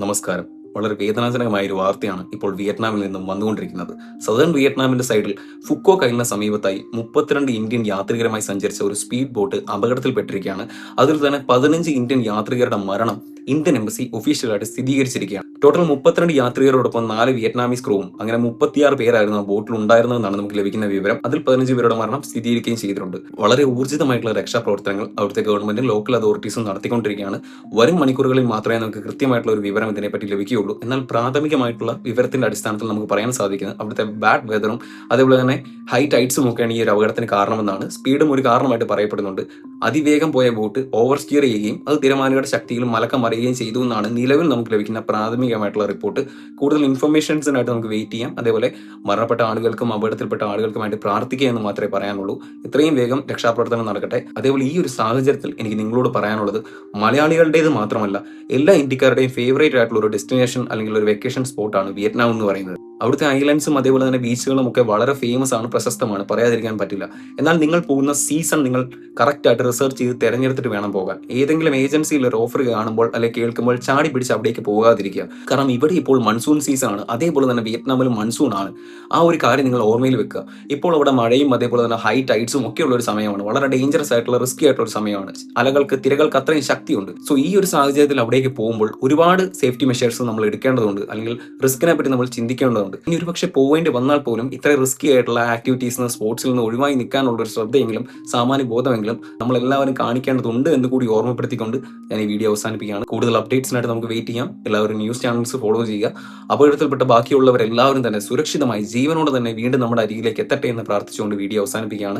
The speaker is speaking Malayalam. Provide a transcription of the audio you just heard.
നമസ്കാരം. വളരെ വേദനാജനകമായ ഒരു വാർത്തയാണ് ഇപ്പോൾ വിയറ്റ്നാമിൽ നിന്നും വന്നുകൊണ്ടിരിക്കുന്നത്. സദേൺ വിയറ്റ്നാമിന്റെ സൈഡിൽ ഫുക്കോക് ഐലൻഡിന് സമീപത്തായി 32 ഇന്ത്യൻ യാത്രികരുമായി സഞ്ചരിച്ച ഒരു സ്പീഡ് ബോട്ട് അപകടത്തിൽപ്പെട്ടിരിക്കുകയാണ്. അതിൽ തന്നെ 15 ഇന്ത്യൻ യാത്രികരുടെ മരണം ഇന്ത്യൻ എംബസി ഒഫീഷ്യലായിട്ട് സ്ഥിരീകരിച്ചിരിക്കുകയാണ്. ടോട്ടൽ 32 യാത്രികരോടൊപ്പം 4 വിയറ്റ്നാമീസ് ക്രൂവും അങ്ങനെ 36 പേരായിരുന്നു ആ ബോട്ടിൽ ഉണ്ടായിരുന്നതെന്നാണ് നമുക്ക് ലഭിക്കുന്ന വിവരം. അതിൽ 15 പേരുടെ മരണം സ്ഥിരീകരിക്കുകയും ചെയ്തിട്ടുണ്ട്. വളരെ ഊർജിതമായിട്ടുള്ള രക്ഷാപ്രവർത്തനങ്ങൾ അവിടുത്തെ ഗവൺമെന്റും ലോക്കൽ അതോറിറ്റീസും നടത്തിക്കൊണ്ടിരിക്കുകയാണ്. വരും മണിക്കൂറുകളിൽ മാത്രമേ നമുക്ക് കൃത്യമായിട്ടുള്ള ഒരു വിവരം ഇതിനെപ്പറ്റി ലഭിക്കുകയുള്ളൂ. എന്നാൽ പ്രാഥമികമായിട്ടുള്ള വിവരത്തിന്റെ അടിസ്ഥാനത്തിൽ നമുക്ക് പറയാൻ സാധിക്കുന്നത് അവിടുത്തെ ബാഡ് വെതറും അതേപോലെ തന്നെ ഹൈ ടൈഡ്സും ഒക്കെയാണ് ഈ ഒരു അപകടത്തിന് കാരണമെന്നാണ്. സ്പീഡും ഒരു കാരണമായിട്ട് പറയപ്പെടുന്നുണ്ട്. അതിവേഗം പോയ ബോട്ട് ഓവർ സ്റ്റിയർ ചെയ്യുകയും അത് തിരമാലയുടെ ശക്തിയിലും മലക്കം മറിയുകയും ചെയ്തു എന്നാണ് നിലവിൽ നമുക്ക് ലഭിക്കുന്ന പ്രാഥമികമായിട്ടുള്ള റിപ്പോർട്ട്. കൂടുതൽ ഇൻഫർമേഷൻസിനായിട്ട് നമുക്ക് വെയിറ്റ് ചെയ്യാം. അതേപോലെ മരണപ്പെട്ട ആളുകൾക്കും അപകടത്തിൽപ്പെട്ട ആളുകൾക്കുമായിട്ട് പ്രാർത്ഥിക്കുക എന്ന് മാത്രമേ പറയാനുള്ളൂ. എത്രയും വേഗം രക്ഷാപ്രവർത്തനം നടക്കട്ടെ. അതേപോലെ ഈ ഒരു സാഹചര്യത്തിൽ എനിക്ക് നിങ്ങളോട് പറയാനുള്ളത് മലയാളികളുടേത് മാത്രമല്ല എല്ലാ ഇന്ത്യക്കാരുടെയും ഫേവറേറ്റ് ആയിട്ടുള്ള ഒരു ഡെസ്റ്റിനേഷൻ അല്ലെങ്കിൽ ഒരു വെക്കേഷൻ സ്പോട്ടാണ് വിയറ്റ്നാം എന്ന് പറയുന്നത്. അവിടുത്തെ ഐലൻഡ്സും അതേപോലെ തന്നെ ബീച്ചുകളും ഒക്കെ വളരെ ഫേമസ് ആണ്, പ്രശസ്തമാണ്, പറയാതിരിക്കാൻ പറ്റില്ല. എന്നാൽ നിങ്ങൾ പോകുന്ന സീസൺ നിങ്ങൾ കറക്റ്റ് ആയിട്ട് റിസർച്ച് ചെയ്ത് തിരഞ്ഞെടുത്തിട്ട് വേണം പോകാൻ. ഏതെങ്കിലും ഏജൻസിയിൽ ഒരു ഓഫർ കാണുമ്പോൾ അല്ലെങ്കിൽ കേൾക്കുമ്പോൾ ചാടി പിടിച്ച് അവിടേക്ക് പോകാതിരിക്കുക. കാരണം ഇവിടെ ഇപ്പോൾ മൺസൂൺ സീസൺ ആണ്, അതേപോലെ തന്നെ വിയറ്റ്നാമിലും മൺസൂൺ ആണ്. ആ ഒരു കാര്യം നിങ്ങൾ ഓർമ്മയിൽ വെക്കുക. ഇപ്പോൾ അവിടെ മഴയും അതേപോലെ തന്നെ ഹൈ ടൈഡ്സും ഒക്കെ ഉള്ള ഒരു സമയമാണ്. വളരെ ഡേഞ്ചറസ് ആയിട്ടുള്ള റിസ്കി ആയിട്ടുള്ള ഒരു സമയമാണ്. തിരകൾക്ക് അത്രയും ശക്തിയുണ്ട്. സോ ഈ ഒരു സാഹചര്യത്തിൽ അവിടേക്ക് പോകുമ്പോൾ ഒരുപാട് സേഫ്റ്റി മെഷേഴ്സ് നമ്മൾ എടുക്കേണ്ടതുണ്ട്, അല്ലെങ്കിൽ റിസ്കിനെ പറ്റി നമ്മൾ ചിന്തിക്കേണ്ടതുണ്ട്. ഇനി ഒരു പക്ഷേ പോവേണ്ടി വന്നാൽ പോലും ഇത്ര റിസ്കി ആയിട്ടുള്ള ആക്ടിവിറ്റീസ് സ്പോർട്സിൽ നിന്ന് ഒഴിവായി നിൽക്കാനുള്ള ഒരു ശ്രദ്ധയെങ്കിലും സാമാന്യ ബോധമെങ്കിലും നമ്മൾ എല്ലാവരും കാണിക്കേണ്ടതുണ്ട് എന്ന് കൂടി ഓർമ്മപ്പെടുത്തിക്കൊണ്ട് ഞാൻ ഈ വീഡിയോ അവസാനിപ്പിക്കുകയാണ്. കൂടുതൽ അപ്ഡേറ്റ്സിനായിട്ട് നമുക്ക് വെയിറ്റ് ചെയ്യാം. എല്ലാവരും ന്യൂസ് ചാനൽസ് ഫോളോ ചെയ്യുക. അപകടത്തിൽപ്പെട്ട ബാക്കിയുള്ളവരെല്ലാവരും തന്നെ സുരക്ഷിതമായി ജീവനോടെ തന്നെ വീണ്ടും നമ്മുടെ അരികിലേക്ക് എത്തട്ടെ എന്ന് പ്രാർത്ഥിച്ചുകൊണ്ട് വീഡിയോ അവസാനിപ്പിക്കുകയാണ്.